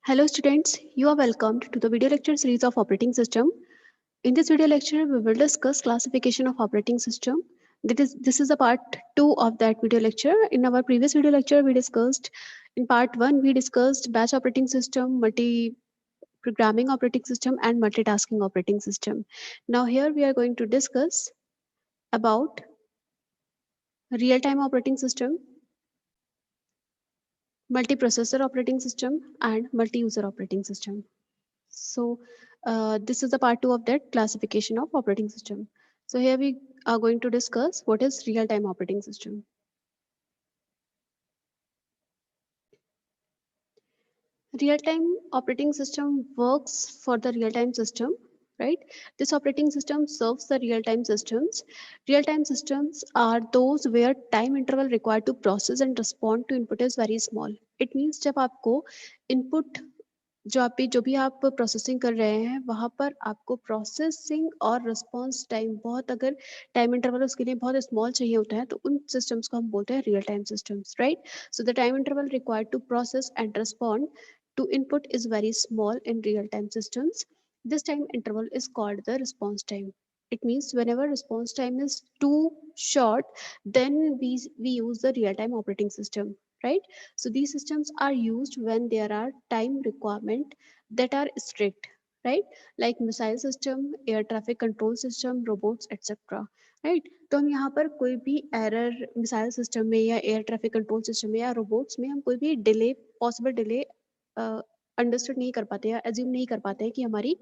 Hello students, you are welcomed to the video lecture series of operating system. In this video lecture, we will discuss classification of operating system. This is a part 2 of that video lecture. In our previous video lecture, in part 1, we discussed batch operating system, multi-programming operating system and multitasking operating system. Now here we are going to discuss about real-time operating system, multiprocessor operating system and multi-user operating system. So this is the part 2 of that classification of operating system. So here we are going to discuss what is real-time operating system. Real-time operating system works for the real-time system, right? This operating system serves the real-time systems. Real-time systems are those where time interval required to process and respond to input is very small. It means जब आपको input जो भी आप processing कर रहे हैं वहाँ पर आपको प्रोसेसिंग और रिस्पॉन्स टाइम बहुत अगर टाइम इंटरवल उसके लिए बहुत स्मॉल चाहिए होता है तो उन सिस्टम्स को हम बोलते हैं real time systems right so the time interval required to process and respond to input is very small in real time systems. This time interval is called the response time. It means whenever response time is too short, then we use the real time operating system, right? So these systems are used when there are time requirement that are strict, right? Like missile system, air traffic control system, robots, etc. Right तो हम यहाँ पर कोई भी error missile system में या air traffic control system में या रोबोट्स में हम कोई भी डिले पॉसिबल डिले अंडरस्टूड नहीं कर पाते या एज्यूम नहीं कर पाते हैं कि हमारी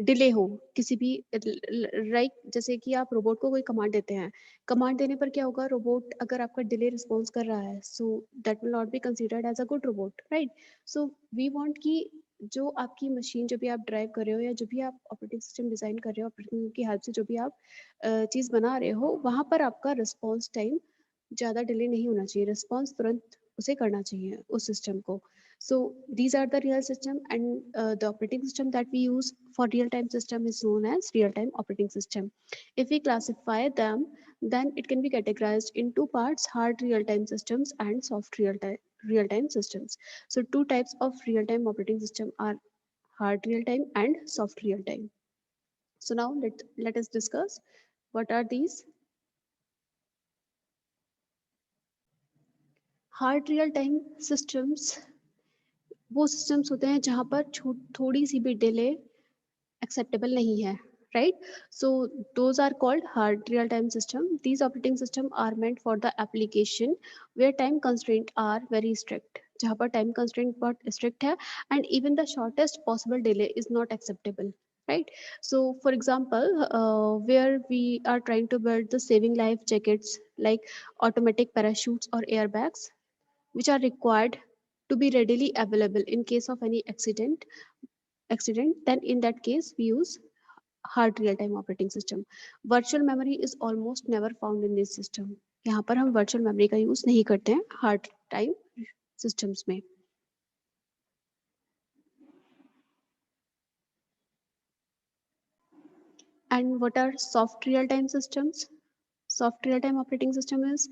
डिले हो किसी भी राइट जैसे कि आप रोबोट को कोई कमांड देते हैं कमांड देने पर क्या होगा रोबोट अगर आपका डिले रिस्पॉन्स कर रहा है so that will not be considered as a good robot right so we want कि जो आपकी मशीन जो भी आप ड्राइव कर रहे हो या जो भी आप ऑपरेटिंग सिस्टम डिजाइन कर रहे हो ऑपरेटिंग की हेल्प से जो भी आप चीज बना रहे हो वहां पर आपका रिस्पॉन्स टाइम ज़्यादा डिले नहीं होना चाहिए रिस्पॉन्स तुरंत उसे करना चाहिए उस सिस्टम को so these are the real system and the operating system that we use for real time system is known as real time operating system. If we classify them then it can be categorized in two parts hard real time systems and soft real time systems. So two types of real time operating system are hard real time and soft real time. So now let us discuss what are these. Hard real time systems वो systems होते हैं जहां पर थोड़ी सी भी delay acceptable nahi hai, right? So those are called hard real time system. These operating system are meant for the application where time constraint are very strict, जहाँ पर time constraint बहुत strict है and even the shortest possible delay is not acceptable, right? So for example where we are trying to build the saving life jackets like automatic parachutes or airbags which are required to be readily available in case of any accident, then in that case we use hard real time operating system. Virtual memory is almost never found in this system. यहाँ पर हम virtual memory का use नहीं करते हैं hard time systems में. And what are soft real time systems? Soft real time operating system is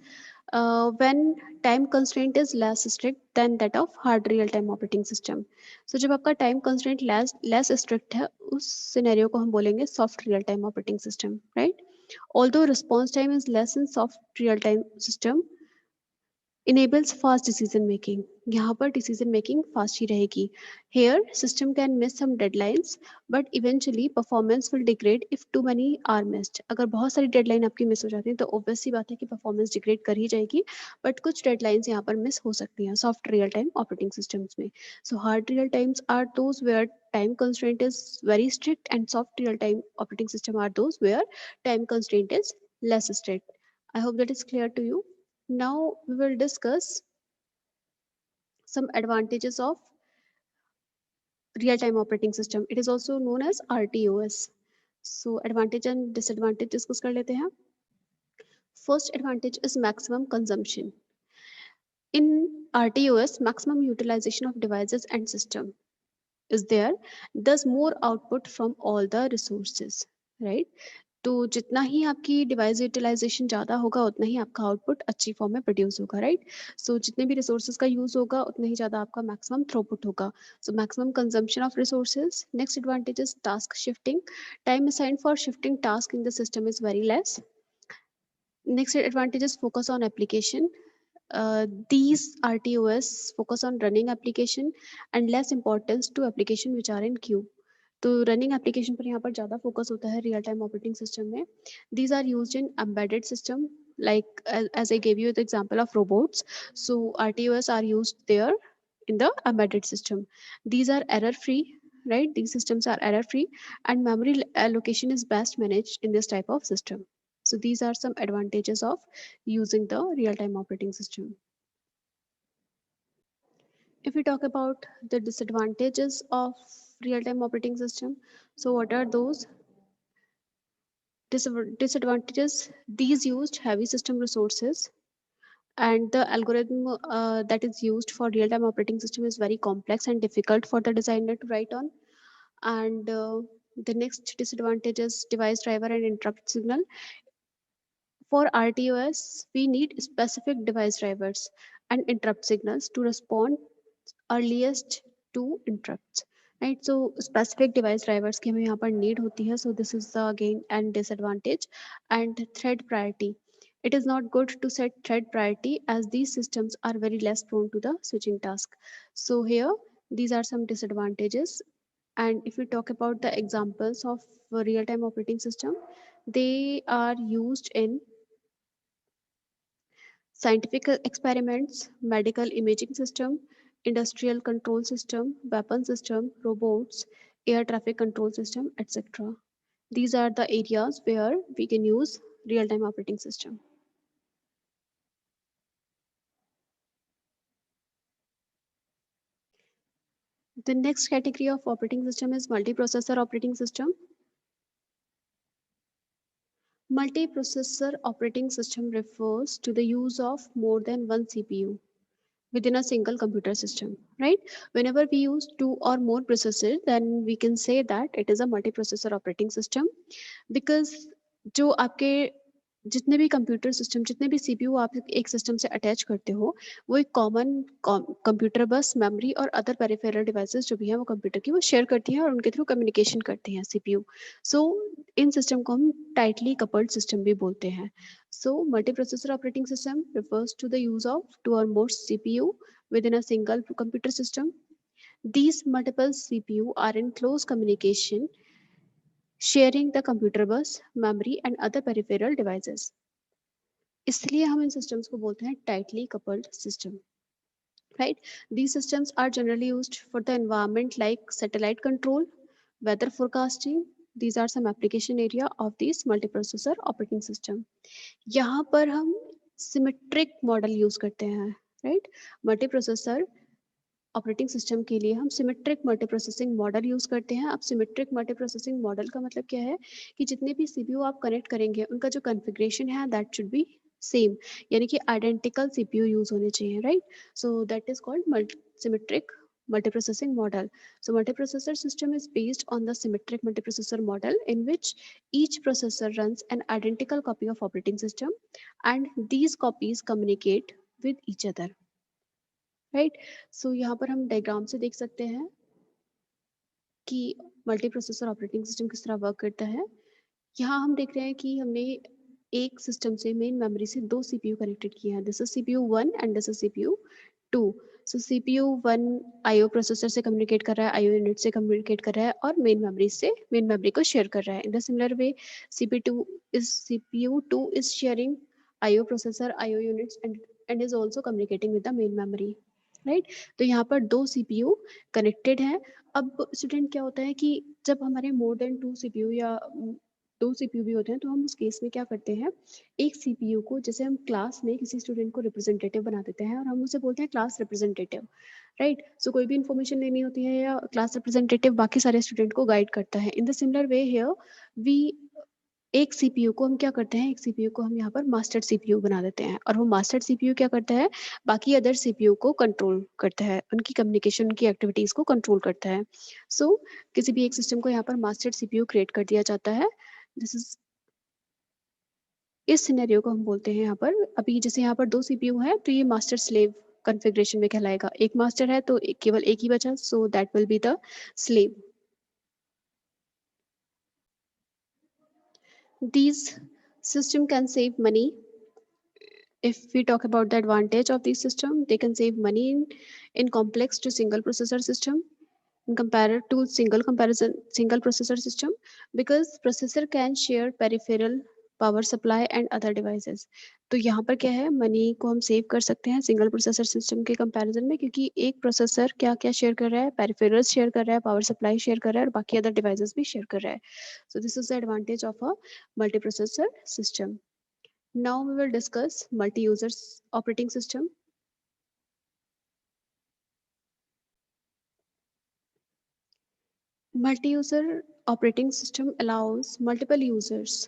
when time constraint is less strict than that of hard real time operating system. So जब आपका time constraint less strict है उस scenario को हम बोलेंगे soft real time operating system, right? Although response time is less in soft real time system, enables fast decision making. यहाँ पर decision making fast ही रहेगी. Here system can miss some deadlines but eventually performance will degrade if too many are missed. अगर बहुत सारी deadline आपकी miss हो जाती है तो obvious सी बात है कि performance degrade कर ही जाएगी but कुछ deadlines यहाँ पर miss हो सकती हैं soft real time operating systems में. So hard real times are those where time constraint is very strict and soft real time operating system are those where time constraint is less strict. I hope that is clear to you. Now we will discuss some advantages of real-time operating system. It is also known as RTOS. So advantage and disadvantage discuss कर लेते हैं. First advantage is maximum consumption. In RTOS, maximum utilization of devices and system is there. Thus more output from all the resources, right? तो जितना ही आपकी device utilisation ज़्यादा होगा उतना ही आपका आउटपुट अच्छी फॉर्म में प्रोड्यूस होगा, राइट। सो जितने भी रिसोर्सेज का यूज़ होगा उतना ही ज़्यादा आपका मैक्सिमम थ्रूपुट होगा। So maximum consumption of resources. Next advantage is task shifting. Time assigned for shifting task in the system is very less. Next advantage is focus on application. These RTOS focus on running application and less importance to application which are in queue. तो running application पर यहाँ पर ज़्यादा focus होता है real time operating system में. These are used in embedded system like as I gave you the example of robots. So RTOS are used there in the embedded system. These are error free, right? These systems are error free and memory allocation is best managed in this type of system. So these are some advantages of using the real-time operating system. If we talk about the disadvantages of real-time operating system, so what are those? Disadvantages: these used heavy system resources, and the algorithm that is used for real-time operating system is very complex and difficult for the designer to write on. And the next disadvantage is device driver and interrupt signal. For RTOS, we need specific device drivers and interrupt signals to respond earliest to interrupts. Right, so specific device drivers की हमें यहाँ पर need होती है. So this is the again and disadvantage. And thread priority. It is not good to set thread priority as these systems are very less prone to the switching task. So here these are some disadvantages. And if we talk about the examples of real-time operating system, they are used in scientific experiments, medical imaging system, industrial control system, weapon system, robots, air traffic control system, etc. These are the areas where we can use real-time operating system. The next category of operating system is multiprocessor operating system. Multiprocessor operating system refers to the use of more than one CPU within a single computer system, right? Whenever we use two or more processors, then we can say that it is a multiprocessor operating system. Because जो आपके जितने भी computer system, जितने भी CPU आप एक system से attach करते हो, वो एक कॉमन कंप्यूटर बस, मेमोरी और अदर पेरिफेरल डिवाइसेस जो भी हैं वो कंप्यूटर की वो शेयर करती हैं और उनके थ्रू कम्युनिकेशन करते हैं सीपीयू. सो इन सिस्टम को हम टाइटली कपल्ड सिस्टम भी बोलते हैं. So multiprocessor operating system refers to the use of two or more CPU within a single computer system. These multiple CPU are in close communication, sharing the computer bus, memory and other peripheral devices. इसलिए हम इन systems को बोलते हैं tightly coupled system, right? These systems are generally used for the environment like satellite control, weather forecasting. These are some application area of these multiprocessor operating system. यहाँ पर हम symmetric model use करते हैं, right? Multiprocessor operating system के लिए हम symmetric multiprocessing model use करते हैं. अब सिमेट्रिक मल्टीप्रोसेसिंग मॉडल का मतलब क्या है कि जितने भी सीपीयू आप कनेक्ट करेंगे उनका जो कॉन्फ़िगरेशन है दैट शुड बी सेम, यानी कि आइडेंटिकल सीपीयू यूज होने चाहिए, right. So that is called symmetric multiprocessing model. So multiprocessor system is based on the symmetric multiprocessor model in which each processor runs an identical copy of operating system and these copies communicate with each other, right. So यहाँ पर हम diagram से देख सकते हैं कि multi processor operating system किस तरह वर्क करता है. यहाँ हम देख रहे हैं कि हमने एक सिस्टम से मेन मेमोरी से दो सीपीयू कनेक्टेड किए हैं. This is CPU 1 and this is CPU 2. So CPU 1 IO processor से कम्युनिकेट कर रहा है, आईओ यूनिट से कम्युनिकेट कर रहा है और मेन मेमोरी को शेयर कर रहा है. In the similar way CPU 2 is sharing IO processor, IO units and is also communicating with the main memory, right. तो यहाँ पर दो सीपीयू कनेक्टेड हैं. अब स्टूडेंट क्या होता है कि जब हमारे मोर देन टू सीपीयू या दो सीपीयू भी होते हैं तो हम उस केस में क्या करते हैं, एक सीपीयू को जैसे हम क्लास में किसी स्टूडेंट को रिप्रेजेंटेटिव बना देते हैं और हम उसे बोलते हैं क्लास रिप्रेजेंटेटिव, राइट. सो कोई भी इंफॉर्मेशन लेनी होती है या क्लास रिप्रेजेंटेटिव बाकी सारे स्टूडेंट को गाइड करता है. In the similar way here we एक सीपीयू को हम क्या करते हैं, एक सीपीयू को हम यहाँ पर मास्टर सीपीयू बना देते हैं और वो मास्टर सीपीयू क्या करता है, बाकी अदर सीपीयू को कंट्रोल करता है, उनकी कम्युनिकेशन, उनकी एक्टिविटीज को कंट्रोल करता है. सो किसी भी एक सिस्टम को यहाँ पर मास्टर सीपीयू क्रिएट कर दिया जाता है. दिस इज इस सिनेरियो को हम बोलते हैं यहाँ पर, अभी जैसे यहाँ पर 2 सीपीयू है तो ये मास्टर स्लेव कॉन्फ़िगरेशन में कहलाएगा। एक मास्टर है तो केवल एक ही बचा, सो that will be the slave. These system can save money. If we talk about the advantage of this system, they can save money in complex to single processor system in compared to single processor system, because processor can share peripheral power supply and other devices. तो यहाँ पर क्या है, money को हम save कर सकते हैं सिंगल प्रोसेसर सिस्टम के कंपैरिजन में, क्योंकि एक प्रोसेसर क्या क्या शेयर कर रहा है, पेरिफेरल्स शेयर कर रहा है, पावर सप्लाई शेयर कर रहा है और बाकी अदर डिवाइसेस भी शेयर कर रहा है. So this is the advantage of a multi processor system. Now we will discuss multi-user operating system. Multi-user operating system allows multiple users.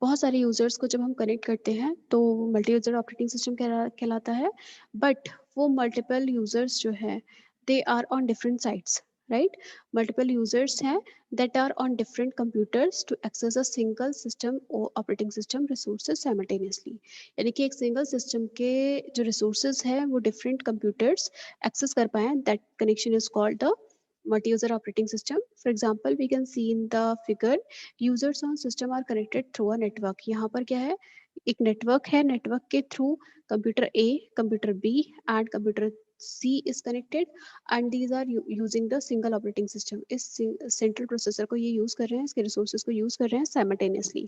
बहुत सारे यूजर्स को जब हम कनेक्ट करते हैं तो मल्टी यूजर ऑपरेटिंग सिस्टम कहलाता है. बट वो मल्टीपल यूजर्स जो है they are on different sites, right. Multiple users हैं that are on different computers to access a single system operating system resources simultaneously. यानी कि एक सिंगल सिस्टम के जो रिसोर्सेज हैं वो डिफरेंट कंप्यूटर्स एक्सेस कर पाएँ. That connection is called the multi-user operating system. For example, we can see in the figure, users on system are connected through a network. यहाँ पर क्या है, एक नेटवर्क है, नेटवर्क के through computer A, computer B and computer C is connected and these are using the single operating system. इस central processor को ये यूज कर रहे हैं, इसके रिसोर्सेज को यूज कर रहे हैं simultaneously.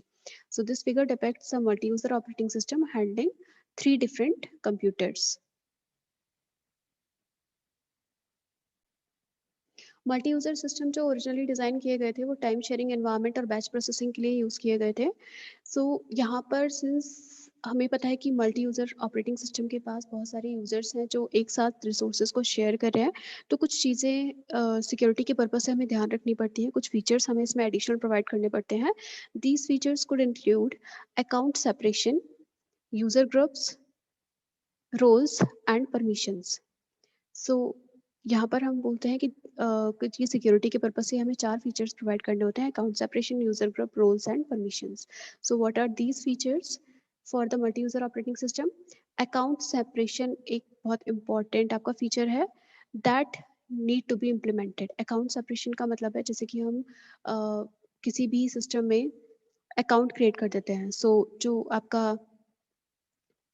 So this figure depicts a multi-user operating system handling 3 different computers. Multi user system जो ओरिजिनली डिज़ाइन किए गए थे वो टाइम शेयरिंग एनवायरनमेंट और बैच प्रोसेसिंग के लिए यूज़ किए गए थे. सो यहाँ पर सिंस हमें पता है कि मल्टी यूज़र ऑपरेटिंग सिस्टम के पास बहुत सारे यूजर्स हैं जो एक साथ रिसोर्सेज को शेयर कर रहे हैं, तो कुछ चीज़ें सिक्योरिटी के पर्पज से हमें ध्यान रखनी पड़ती हैं, कुछ फीचर्स हमें इसमें एडिशनल प्रोवाइड करने पड़ते हैं. These features could include account separation, user groups, roles and permissions. So यहाँ पर हम बोलते हैं कि कुछ ये सिक्योरिटी के पर्पज से हमें 4 फीचर्स प्रोवाइड करने होते हैं: account separation, user group, roles and permissions. So what are these features for the multi user operating system? Account separation एक बहुत इंपॉर्टेंट आपका फीचर है that need to be implemented. Account separation का मतलब है जैसे कि हम किसी भी सिस्टम में अकाउंट क्रिएट कर देते हैं. सो जो आपका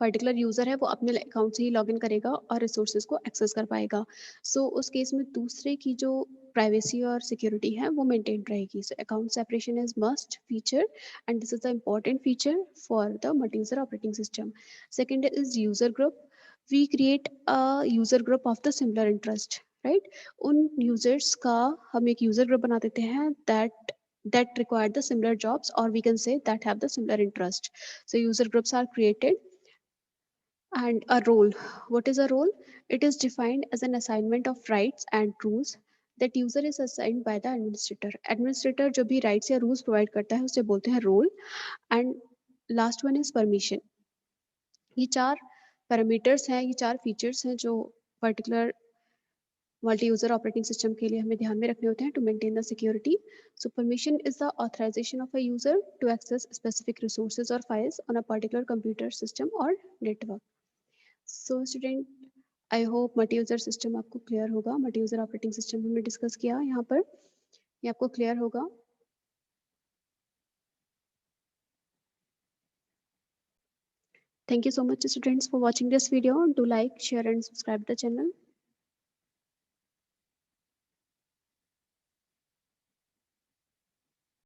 पर्टिकुलर यूजर है वो अपने अकाउंट से ही लॉगिन करेगा और रिसोर्सेज को एक्सेस कर पाएगा. सो उस केस में दूसरे की जो प्राइवेसी और सिक्योरिटी है वो मेंटेन रहेगी. So account separation is must feature and this is the important feature for the multi user operating system. Second is user group. We create a user group of the similar interest, right. उन users का हम एक user group बना देते हैं that require the similar jobs, or we can say that have the similar interest. So user groups are created. And a role. What is a role? It is defined as an assignment of rights and rules that user is assigned by the administrator. Administrator जो भी rights या rules provide करता है उसे बोलते हैं role. And last one is permission. ये 4 parameters हैं, ये 4 features हैं जो particular multi-user operating system के लिए हमें ध्यान में रखने होते हैं to maintain the security. So permission is the authorization of a user to access specific resources or files on a particular computer system or network. So student, I hope multi user system आपको clear होगा. Multi user operating system हमने discuss किया यहाँ पर, ये आपको clear होगा. Thank you so much students for watching this video. Do like, share and subscribe the channel.